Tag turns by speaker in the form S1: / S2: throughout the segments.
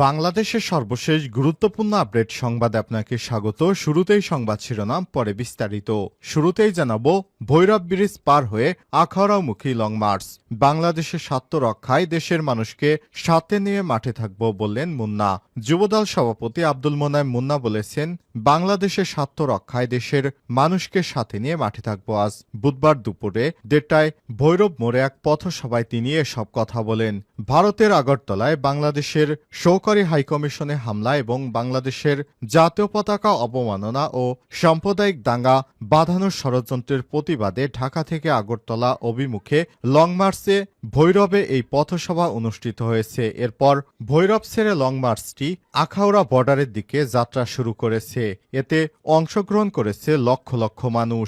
S1: বাংলাদেশের সর্বশেষ গুরুত্বপূর্ণ আপডেট সংবাদে আপনাকে স্বাগত। শুরুতেই সংবাদ শিরোনাম, পরে বিস্তারিত। শুরুতেই জানাবো, ভৈরব ব্রিজ পার হয়ে আখাউড়ামুখী লং মার্চ। বাংলাদেশের স্বার্থ রক্ষায় দেশের মানুষকে সাথে নিয়ে মাঠে থাকব বললেন মুন্না। যুবদল সভাপতি আব্দুল মোনায়েম মুন্না বলেছেন, বাংলাদেশের স্বার্থ রক্ষায় দেশের মানুষকে সাথে নিয়ে মাঠে থাকব। আজ বুধবার দুপুরে 1:30টায় ভৈরব মোড়ে এক পথসভায় তিনি এসব কথা বলেন। ভারতের আগরতলায় বাংলাদেশের সহকারী হাইকমিশনে হামলা এবং বাংলাদেশের জাতীয় পতাকা অবমাননা ও সাম্প্রদায়িক দাঙ্গা বাঁধানোর ষড়যন্ত্রের প্রতিবাদে ঢাকা থেকে আগরতলা অভিমুখে লং মার্চে ভৈরবে এই পথসভা অনুষ্ঠিত হয়েছে। এরপর ভৈরব ছেড়ে লং মার্চটি আখাউড়া বর্ডারের দিকে যাত্রা শুরু করেছে। এতে অংশগ্রহণ করেছে লক্ষ লক্ষ মানুষ।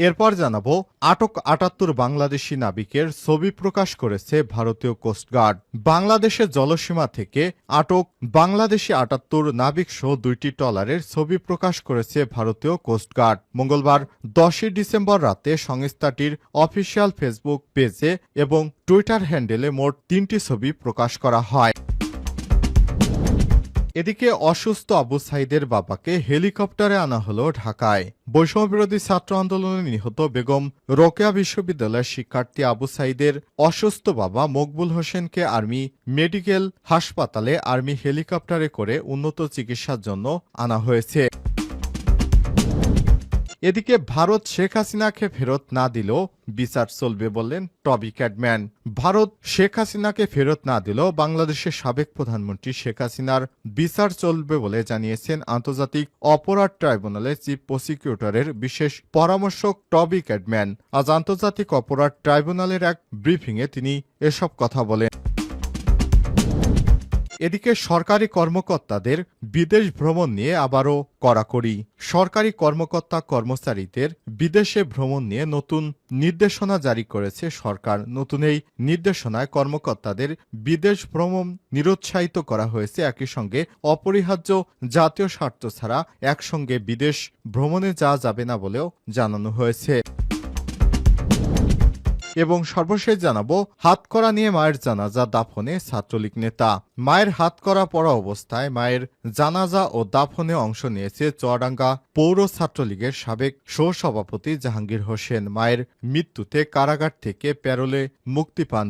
S1: এরপর জানাবো, আটক 78 বাংলাদেশি নাবিকের ছবি প্রকাশ করেছে ভারতীয় কোস্টগার্ড। বাংলাদেশের জলসীমা থেকে আটক বাংলাদেশি 78 নাবিক সহ 2টি ট্রলারের ছবি প্রকাশ করেছে ভারতীয় কোস্টগার্ড। মঙ্গলবার 10 ডিসেম্বর রাতে সংস্থাটির অফিসিয়াল ফেসবুক পেজে এবং টুইটার হ্যান্ডেলে মোট 3টি ছবি প্রকাশ করা হয়। এদিকে অসুস্থ আবু সাইদের বাবাকে হেলিকপ্টারে আনা হলো ঢাকায়। বৈষম্যবিরোধী ছাত্র আন্দোলনে নিহত বেগম রোকেয়া বিশ্ববিদ্যালয়ের শিক্ষার্থী আবু সাইদের অসুস্থ বাবা মকবুল হোসেনকে আর্মি মেডিকেল হাসপাতালে আর্মি হেলিকপ্টারে করে উন্নত চিকিৎসার জন্য আনা হয়েছে। এদিকে ভারত শেখ হাসিনাকে ফেরত না দিলেও বিচার চলবে বললেন টবি ক্যাডম্যান। ভারত শেখ হাসিনাকে ফেরত না দিলেও বাংলাদেশের সাবেক প্রধানমন্ত্রী শেখ হাসিনার বিচার চলবে বলে জানিয়েছেন আন্তর্জাতিক অপরাধ ট্রাইব্যুনালের চিফ প্রসিকিউটরের বিশেষ পরামর্শক টবি ক্যাডম্যান। আজ আন্তর্জাতিক অপরাধ ট্রাইব্যুনালের এক ব্রিফিংয়ে তিনি এসব কথা বলেন। এদিকে সরকারি কর্মকর্তাদের বিদেশ ভ্রমণ নিয়ে আবারও কড়াকড়ি। সরকারি কর্মকর্তা কর্মচারীদের বিদেশে ভ্রমণ নিয়ে নতুন নির্দেশনা জারি করেছে সরকার। নতুন এই নির্দেশনায় কর্মকর্তাদের বিদেশ ভ্রমণ নিরুৎসাহিত করা হয়েছে। একই সঙ্গে অপরিহার্য জাতীয় স্বার্থ ছাড়া একসঙ্গে বিদেশ ভ্রমণে যাওয়া যাবে না বলেও জানানো হয়েছে। এবং সর্বশেষ জানাবো, হাতকড়া নিয়ে মায়ের জানাজা দাফনে ছাত্রলীগ নেতা। মায়ের হাতকড়া পরা অবস্থায় মায়ের জানাজা ও দাফনে অংশ নিয়েছে চুয়াডাঙ্গা পৌর ছাত্রলীগের সাবেক সহসভাপতি জাহাঙ্গীর হোসেন। মায়ের মৃত্যুতে কারাগার থেকে প্যারোলে মুক্তি পান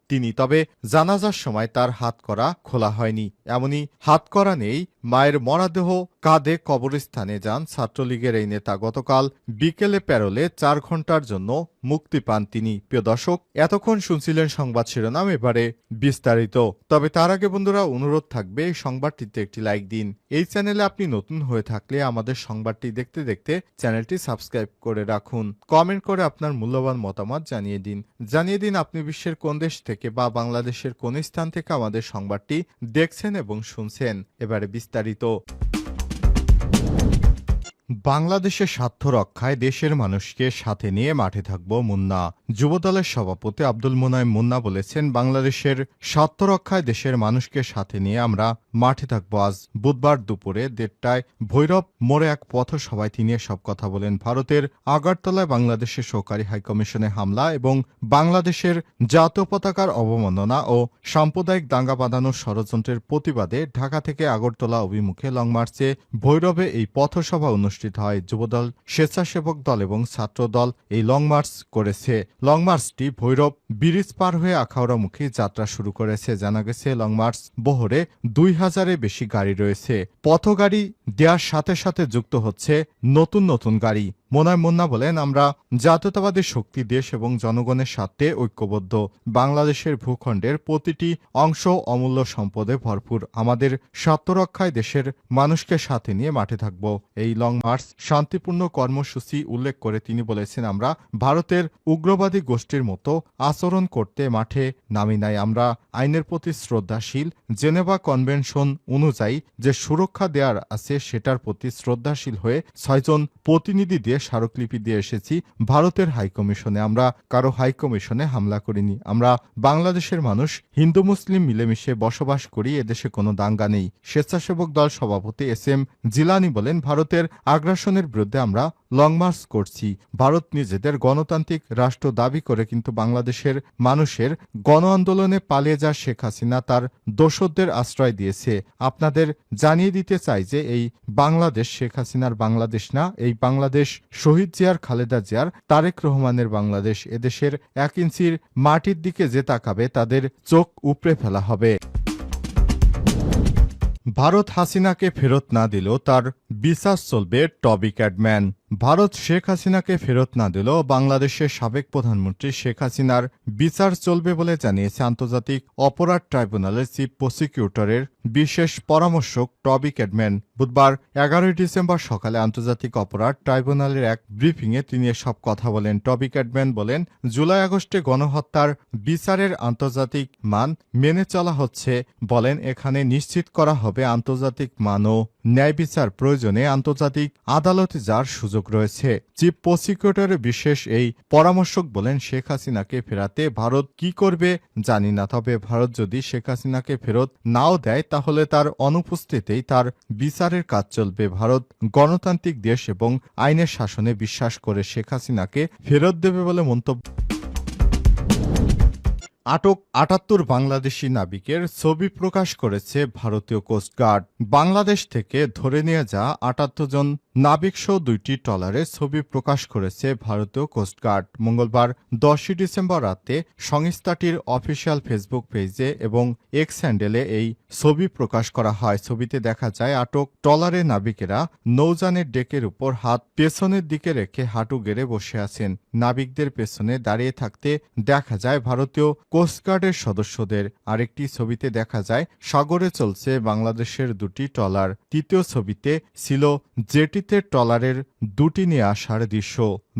S1: তিনি, তবে জানাজার সময় তার হাতকড়া খোলা হয়নি। এমনই হাতকড়া নেই মায়ের মরদেহ কাঁধে কবরস্থানে যান ছাত্রলীগের এই নেতা। গতকাল বিকেলে প্যারোলে 4 ঘন্টার জন্য মুক্তি পান তিনি। প্রিয় দর্শক, এতক্ষণ শুনছিলেন সংবাদ শিরোনাম, এবারে বিস্তারিত। তবে তার আগে বন্ধুরা, অনুরোধ থাকবে এই সংবাদটিতে একটি লাইক দিন। এই চ্যানেলে আপনি নতুন হয়ে থাকলে আমাদের সংবাদটি দেখতে দেখতে চ্যানেলটি সাবস্ক্রাইব করে রাখুন। কমেন্ট করে আপনার মূল্যবান মতামত জানিয়ে দিন আপনি বিশ্বের কোন দেশ থেকে বা বাংলাদেশের কোন স্থান থেকে আমাদের সংবাদটি দেখছেন এবং শুনছেন। এবারে বিস্তারিত। বাংলাদেশের স্বার্থ রক্ষায় দেশের মানুষকে সাথে নিয়ে মাঠে থাকব মুন্না। যুবদলের সভাপতি আব্দুল মোনায়েম মুন্না বলেছেন, বাংলাদেশের স্বার্থ রক্ষায় দেশের মানুষকে সাথে নিয়ে আমরা মাঠে থাকব। আজ বুধবার দুপুরে 1:30টায় ভৈরব মোড়ে এক পথসভায় তিনি এসব কথা বলেন। ভারতের আগরতলায় বাংলাদেশের সহকারী হাইকমিশনে হামলা এবং বাংলাদেশের জাতীয় পতাকার অবমাননা ও সাম্প্রদায়িক দাঙ্গা বাঁধানোর ষড়যন্ত্রের প্রতিবাদে ঢাকা থেকে আগরতলা অভিমুখে লং মার্চে ভৈরবে এই পথসভা অনুষ্ঠিত হয়। যুবদল, স্বেচ্ছাসেবক দল এবং ছাত্র দল এই লং মার্চ করেছে। লং মার্চটি ভৈরব ব্রিজ পার হয়ে আখাউড়ামুখী যাত্রা শুরু করেছে। জানা গেছে, লং মার্চ বহরে 2000-এর বেশি গাড়ি রয়েছে। পথগাড়ি দেওয়ার সাথে সাথে যুক্ত হচ্ছে নতুন গাড়ি। মোনায়েম মুন্না বলেন, আমরা জাতীয়তাবাদী শক্তি, দেশ এবং জনগণের স্বার্থে ঐক্যবদ্ধ। বাংলাদেশের ভূখণ্ডের প্রতিটি অংশ অমূল্য সম্পদে ভরপুর। আমাদের স্বার্থ রক্ষায় দেশের মানুষকে সাথে নিয়ে মাঠে থাকব। এই লং মার্চ শান্তিপূর্ণ কর্মসূচি উল্লেখ করে তিনি বলেছেন, আমরা ভারতের উগ্রবাদী গোষ্ঠীর মতো আচরণ করতে মাঠে নামি নাই। আমরা আইনের প্রতি শ্রদ্ধাশীল। জেনেভা কনভেনশন অনুযায়ী যে সুরক্ষা দেওয়ার আছে সেটার প্রতি শ্রদ্ধাশীল হয়ে 6 জন প্রতিনিধি দিয়ে স্মারকলিপি দিয়ে এসেছি ভারতের হাইকমিশনে। আমরা কারো হাইকমিশনে হামলা করিনি। আমরা বাংলাদেশের মানুষ হিন্দু মুসলিম মিলেমিশে বসবাস করি, এদেশে কোনো দাঙ্গা নেই। স্বেচ্ছাসেবক দল সভাপতি এস.এম. জিলানী বলেন, ভারতের আগ্রাসনের বিরুদ্ধে আমরা লং মার্চ করছি। ভারত নিজেদের গণতান্ত্রিক রাষ্ট্র দাবি করে, কিন্তু বাংলাদেশের মানুষের গণ আন্দোলনে পালিয়ে যা শেখ হাসিনা তার দোসরদের আশ্রয় দিয়েছে। আপনাদের জানিয়ে দিতে চাই যে এই বাংলাদেশ শেখ হাসিনার বাংলাদেশ না, এই বাংলাদেশ শহীদ জিয়ার, খালেদা জিয়ার, তারেক রহমানের বাংলাদেশ। এদেশের 1 ইঞ্চির মাটির দিকে যে তাকাবে তাদের চোখ উপড়ে ফেলা হবে। ভারত হাসিনাকে ফেরত না দিলেও তার বিচার চলবে, টবি ক্যাডম্যান। ভারত শেখ হাসিনাকে ফেরত না দিলেও বাংলাদেশের সাবেক প্রধানমন্ত্রী শেখ হাসিনার বিচার চলবে বলে জানিয়েছে আন্তর্জাতিক অপরাধ ট্রাইব্যুনালের চিফ প্রসিকিউটরের বিশেষ পরামর্শক টবি ক্যাডম্যান। বুধবার 11 ডিসেম্বর সকালে আন্তর্জাতিক অপরাধ ট্রাইব্যুনালের এক ব্রিফিংয়ে তিনি এসব কথা বলেন। টবি ক্যাডম্যান বলেন, জুলাই আগস্টে গণহত্যার বিচারের আন্তর্জাতিক মান মেনে চলা হচ্ছে। বলেন, এখানে নিশ্চিত করা হবে আন্তর্জাতিক মান ও ন্যায় বিচার প্রয়োজনে আন্তর্জাতিক আদালতে যাওয়ার সুযোগ রয়েছে। চিফ প্রসিকিউটরের বিশেষ এই পরামর্শক বলেন, শেখ হাসিনাকে ফেরাতে ভারত কি করবে জানি না, তবে ভারত যদি শেখ হাসিনাকে ফেরত নাও দেয় তাহলে তার অনুপস্থিতিতেই তার বিচারের কাজ চলবে। ভারত গণতান্ত্রিক দেশ এবং আইনের শাসনে বিশ্বাস করে শেখ হাসিনাকে ফেরত দেবে বলে মন্তব্য। আটক 78 বাংলাদেশি নাবিকের ছবি প্রকাশ করেছে ভারতীয় কোস্টগার্ড। বাংলাদেশ থেকে ধরে নিয়ে যাওয়া 78 জন নাবিকসহ 2টি ট্রলারের ছবি প্রকাশ করেছে ভারতীয় কোস্টগার্ড। মঙ্গলবার 10 ডিসেম্বর রাতে সংস্থাটির অফিসিয়াল ফেসবুক পেজে এবং এক্স হ্যান্ডেলে এই ছবি প্রকাশ করা হয়। ছবিতে দেখা যায় আটক ট্রলারের নাবিকেরা নৌযানের ডেকের উপর হাত পেছনের দিকে রেখে হাঁটু গেড়ে বসে আছেন। নাবিকদের পেছনে দাঁড়িয়ে থাকতে দেখা যায় ভারতীয় কোস্টগার্ডের সদস্যদের। আরেকটি ছবিতে দেখা যায় সাগরে চলছে বাংলাদেশের 2টি ট্রলার। তৃতীয় ছবিতে ছিল জেটিতে ট্রলারের 2টি নিয়ে আসার দৃশ্য।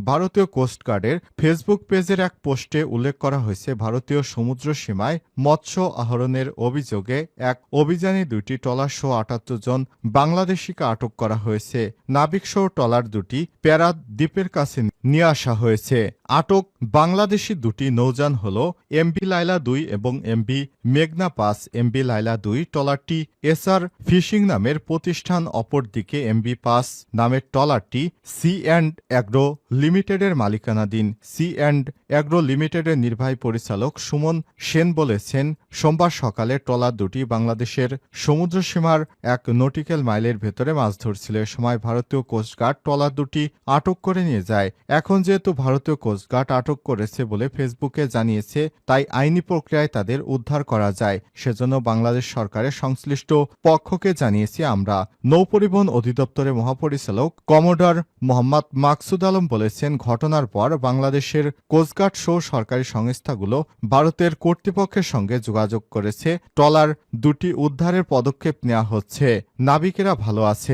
S1: ভারতীয় কোস্টগার্ডের ফেসবুক পেজের এক পোস্টে উল্লেখ করা হয়েছে, ভারতীয় সমুদ্র সীমায় মৎস্য আহরণের অভিযোগে এক অভিযানে 2টি ট্রলারসহ 78 জন বাংলাদেশিকে আটক করা হয়েছে। নাবিকসহ ট্রলার 2টি প্যারাদ দ্বীপের কাছে নিয়ে আসা হয়েছে। আটক বাংলাদেশি 2টি নৌযান হল এমবি লাইলা 2 এবং এমবি মেঘনা 5। এমবি লাইলা 2 ট্রলারটি এসআর ফিশিং নামের প্রতিষ্ঠান, অপরদিকে এমবি 5 নামের ট্রলারটি সি অ্যান্ড অ্যাগ্রো লিমিটেডের মালিকানাধীন। সি অ্যান্ড অ্যাগ্রো লিমিটেডের নির্বাহী পরিচালক সুমন সেন বলেছেন, সোমবার সকালে ট্রলার 2টি বাংলাদেশের সমুদ্রসীমার 1 নটিক্যাল মাইলের ভেতরে মাছ ধরছিল। এ সময় ভারতীয় কোস্টগার্ড ট্রলার 2টি আটক করে নিয়ে যায়। এখন যেহেতু ভারতীয় কোস্টগার্ড আটক করেছে বলে ফেসবুকে জানিয়েছে, তাই আইনি প্রক্রিয়ায় তাদের উদ্ধার করা যায়। সেজন্য বাংলাদেশ সরকারের সংশ্লিষ্ট পক্ষকে জানিয়েছি আমরা। নৌপরিবহন অধিদপ্তরের মহাপরিচালক কমোডর মোহাম্মদ মাকসুদ আলম বলেছেন, ঘটনার পর বাংলাদেশের কোস্টগার্ড সহ সরকারি সংস্থাগুলো ভারতের কর্তৃপক্ষের সঙ্গে যোগাযোগ করেছে। ট্রলার 2টি উদ্ধারের পদক্ষেপ নেওয়া হচ্ছে। নাবিকেরা ভালো আছেন।